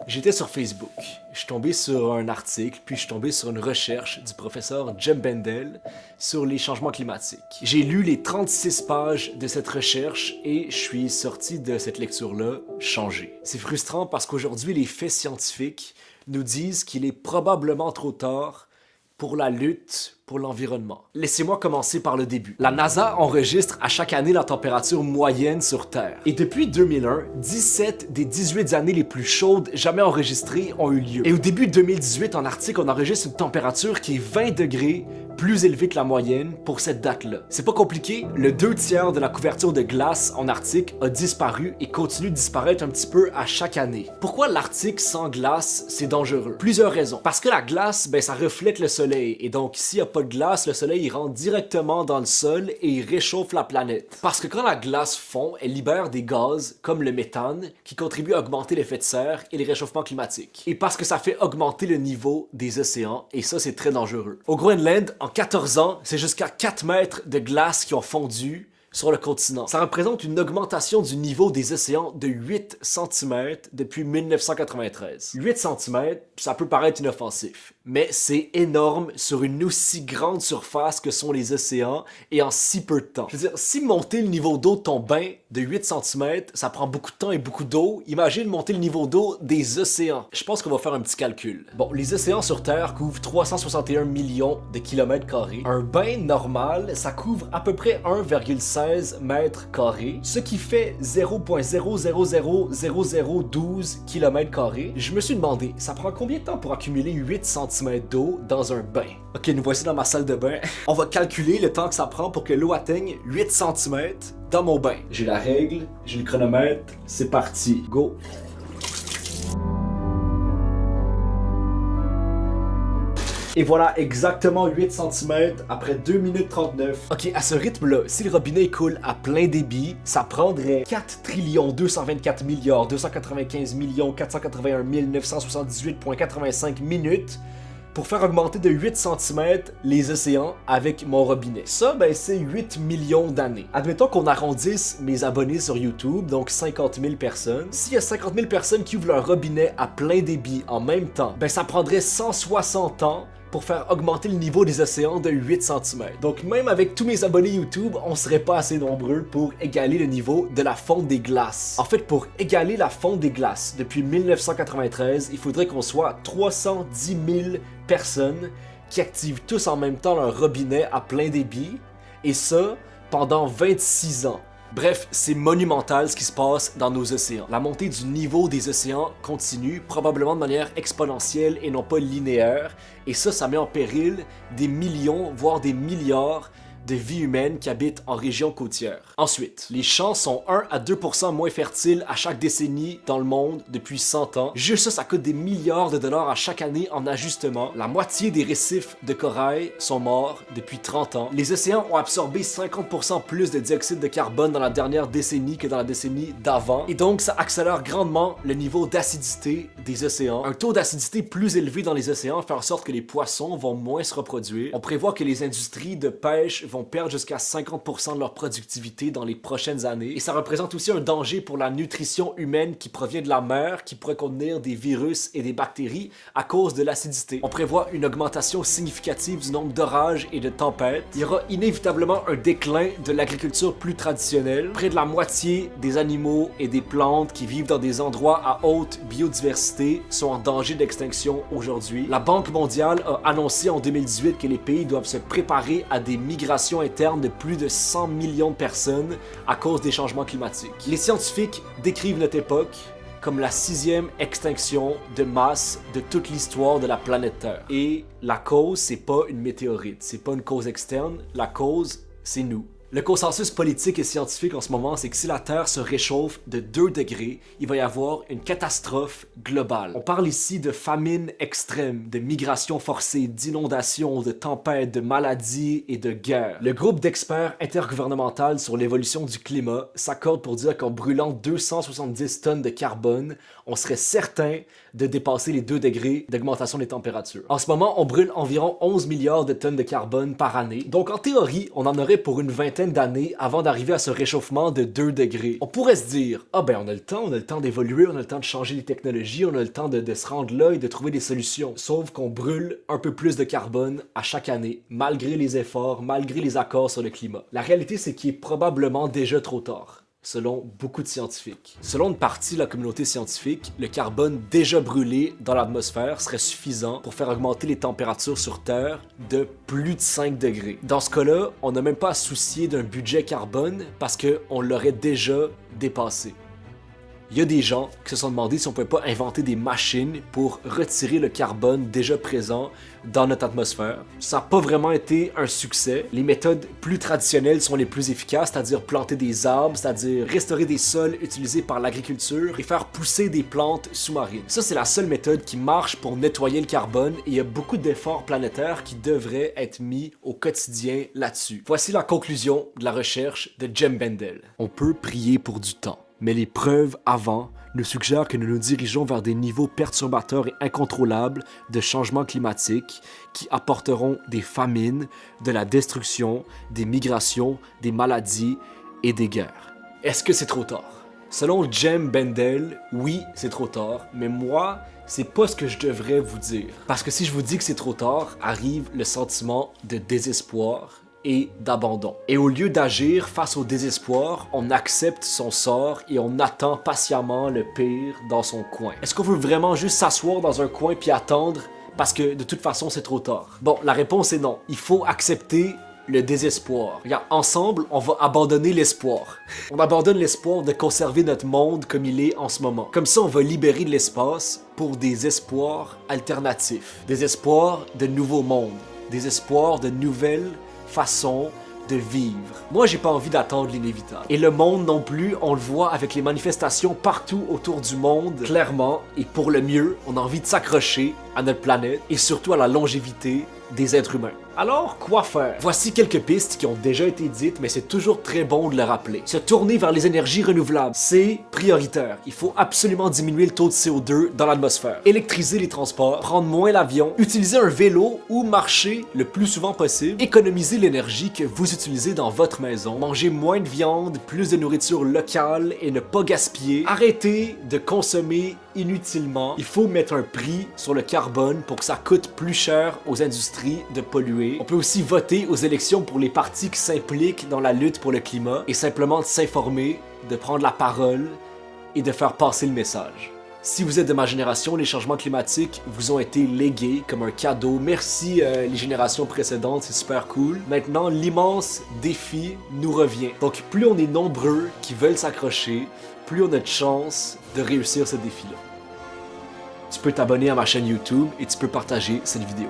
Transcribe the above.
J'étais sur Facebook, je suis tombé sur un article, puis je suis tombé sur une recherche du professeur Jem Bendell sur les changements climatiques. J'ai lu les 36 pages de cette recherche et je suis sorti de cette lecture-là changé. C'est frustrant parce qu'aujourd'hui, les faits scientifiques nous disent qu'il est probablement trop tard pour la lutte pour l'environnement. Laissez-moi commencer par le début. La NASA enregistre à chaque année la température moyenne sur Terre. Et depuis 2001, 17 des 18 années les plus chaudes jamais enregistrées ont eu lieu. Et au début de 2018, en Arctique, on enregistre une température qui est 20 degrés plus élevée que la moyenne pour cette date-là. C'est pas compliqué, le 2/3 de la couverture de glace en Arctique a disparu et continue de disparaître un petit peu à chaque année. Pourquoi l'Arctique sans glace, c'est dangereux? Plusieurs raisons. Parce que la glace, ça reflète le soleil, et donc s'il n'y a pas de glace, le soleil il rentre directement dans le sol et il réchauffe la planète. Parce que quand la glace fond, elle libère des gaz comme le méthane qui contribuent à augmenter l'effet de serre et le réchauffement climatique. Et parce que ça fait augmenter le niveau des océans, et ça c'est très dangereux. Au Groenland, en 14 ans, c'est jusqu'à 4 mètres de glace qui ont fondu sur le continent. Ça représente une augmentation du niveau des océans de 8 cm depuis 1993. 8 cm, ça peut paraître inoffensif, mais c'est énorme sur une aussi grande surface que sont les océans et en si peu de temps. Je veux dire, si monter le niveau d'eau de ton bain de 8 cm, ça prend beaucoup de temps et beaucoup d'eau, imagine monter le niveau d'eau des océans. Je pense qu'on va faire un petit calcul. Bon, les océans sur Terre couvrent 361 millions de kilomètres carrés. Un bain normal, ça couvre à peu près 1,16 mètres carrés, ce qui fait 0,000012 km carrés. Je me suis demandé, ça prend combien de temps pour accumuler 8 cm d'eau dans un bain? Ok, nous voici dans ma salle de bain. On va calculer le temps que ça prend pour que l'eau atteigne 8 cm dans mon bain. J'ai la règle, j'ai le chronomètre, c'est parti, go! Et voilà, exactement 8 cm après 2 minutes 39. Ok, à ce rythme-là, si le robinet coule à plein débit, ça prendrait 4 224 295 481 978,85 minutes pour faire augmenter de 8 cm les océans avec mon robinet. Ça, c'est 8 millions d'années. Admettons qu'on arrondisse mes abonnés sur YouTube, donc 50 000 personnes. S'il y a 50 000 personnes qui ouvrent leur robinet à plein débit en même temps, ça prendrait 160 ans pour faire augmenter le niveau des océans de 8 cm. Donc même avec tous mes abonnés YouTube, on serait pas assez nombreux pour égaler le niveau de la fonte des glaces. En fait, pour égaler la fonte des glaces depuis 1993, il faudrait qu'on soit 310 000 personnes qui activent tous en même temps leur robinet à plein débit, et ça pendant 26 ans. Bref, c'est monumental ce qui se passe dans nos océans. La montée du niveau des océans continue, probablement de manière exponentielle et non pas linéaire, et ça met en péril des millions, voire des milliards de vies humaines qui habitent en région côtière. Ensuite, les champs sont 1 à 2% moins fertiles à chaque décennie dans le monde depuis 100 ans. Juste ça coûte des milliards de dollars à chaque année en ajustement. La moitié des récifs de corail sont morts depuis 30 ans. Les océans ont absorbé 50% plus de dioxyde de carbone dans la dernière décennie que dans la décennie d'avant. Et donc, ça accélère grandement le niveau d'acidité des océans. Un taux d'acidité plus élevé dans les océans fait en sorte que les poissons vont moins se reproduire. On prévoit que les industries de pêche vont perdre jusqu'à 50% de leur productivité dans les prochaines années. Et ça représente aussi un danger pour la nutrition humaine qui provient de la mer, qui pourrait contenir des virus et des bactéries à cause de l'acidité. On prévoit une augmentation significative du nombre d'orages et de tempêtes. Il y aura inévitablement un déclin de l'agriculture plus traditionnelle. Près de la moitié des animaux et des plantes qui vivent dans des endroits à haute biodiversité sont en danger d'extinction aujourd'hui. La Banque mondiale a annoncé en 2018 que les pays doivent se préparer à des migrations interne de plus de 100 millions de personnes à cause des changements climatiques. Les scientifiques décrivent notre époque comme la 6e extinction de masse de toute l'histoire de la planète Terre. Et la cause, c'est pas une météorite, c'est pas une cause externe, la cause, c'est nous. Le consensus politique et scientifique en ce moment, c'est que si la Terre se réchauffe de 2 degrés, il va y avoir une catastrophe globale. On parle ici de famine extrême, de migration forcée, d'inondations, de tempêtes, de maladies et de guerres. Le groupe d'experts intergouvernemental sur l'évolution du climat s'accorde pour dire qu'en brûlant 270 tonnes de carbone, on serait certain de dépasser les 2 degrés d'augmentation des températures. En ce moment, on brûle environ 11 milliards de tonnes de carbone par année. Donc en théorie, on en aurait pour une vingtaine vingtaine d'années avant d'arriver à ce réchauffement de 2 degrés. On pourrait se dire, ah ben on a le temps d'évoluer, on a le temps de changer les technologies, on a le temps de se rendre là et de trouver des solutions. Sauf qu'on brûle un peu plus de carbone à chaque année, malgré les efforts, malgré les accords sur le climat. La réalité, c'est qu'il est probablement déjà trop tard, selon beaucoup de scientifiques. Selon une partie de la communauté scientifique, le carbone déjà brûlé dans l'atmosphère serait suffisant pour faire augmenter les températures sur Terre de plus de 5 degrés. Dans ce cas-là, on n'a même pas à se soucier d'un budget carbone parce qu'on l'aurait déjà dépassé. Il y a des gens qui se sont demandé si on ne pouvait pas inventer des machines pour retirer le carbone déjà présent dans notre atmosphère. Ça n'a pas vraiment été un succès. Les méthodes plus traditionnelles sont les plus efficaces, c'est-à-dire planter des arbres, c'est-à-dire restaurer des sols utilisés par l'agriculture et faire pousser des plantes sous-marines. Ça, c'est la seule méthode qui marche pour nettoyer le carbone et il y a beaucoup d'efforts planétaires qui devraient être mis au quotidien là-dessus. Voici la conclusion de la recherche de Jem Bendell. On peut prier pour du temps. Mais les preuves avant nous suggèrent que nous nous dirigeons vers des niveaux perturbateurs et incontrôlables de changement climatique qui apporteront des famines, de la destruction, des migrations, des maladies et des guerres. Est-ce que c'est trop tard? Selon Jem Bendell, oui, c'est trop tard, mais moi, c'est pas ce que je devrais vous dire. Parce que si je vous dis que c'est trop tard, arrive le sentiment de désespoir et d'abandon. Et au lieu d'agir face au désespoir, on accepte son sort et on attend patiemment le pire dans son coin. Est-ce qu'on veut vraiment juste s'asseoir dans un coin puis attendre parce que de toute façon c'est trop tard? Bon, la réponse est non. Il faut accepter le désespoir. Regarde, ensemble, on va abandonner l'espoir. On abandonne l'espoir de conserver notre monde comme il est en ce moment. Comme ça, on va libérer de l'espace pour des espoirs alternatifs. Des espoirs de nouveaux mondes. Des espoirs de nouvelles façon de vivre. Moi, j'ai pas envie d'attendre l'inévitable. Et le monde non plus, on le voit avec les manifestations partout autour du monde, clairement, et pour le mieux, on a envie de s'accrocher à notre planète et surtout à la longévité des êtres humains. Alors, quoi faire? Voici quelques pistes qui ont déjà été dites, mais c'est toujours très bon de le rappeler. Se tourner vers les énergies renouvelables, c'est prioritaire. Il faut absolument diminuer le taux de CO2 dans l'atmosphère. Électriser les transports, prendre moins l'avion, utiliser un vélo ou marcher le plus souvent possible, économiser l'énergie que vous utilisez dans votre maison, manger moins de viande, plus de nourriture locale et ne pas gaspiller, arrêter de consommer inutilement. Il faut mettre un prix sur le carbone pour que ça coûte plus cher aux industries de polluer. On peut aussi voter aux élections pour les partis qui s'impliquent dans la lutte pour le climat et simplement de s'informer, de prendre la parole et de faire passer le message. Si vous êtes de ma génération, les changements climatiques vous ont été légués comme un cadeau. Merci les générations précédentes, c'est super cool. Maintenant, l'immense défi nous revient. Donc plus on est nombreux qui veulent s'accrocher, plus on a de chances de réussir ce défi-là. Tu peux t'abonner à ma chaîne YouTube et tu peux partager cette vidéo.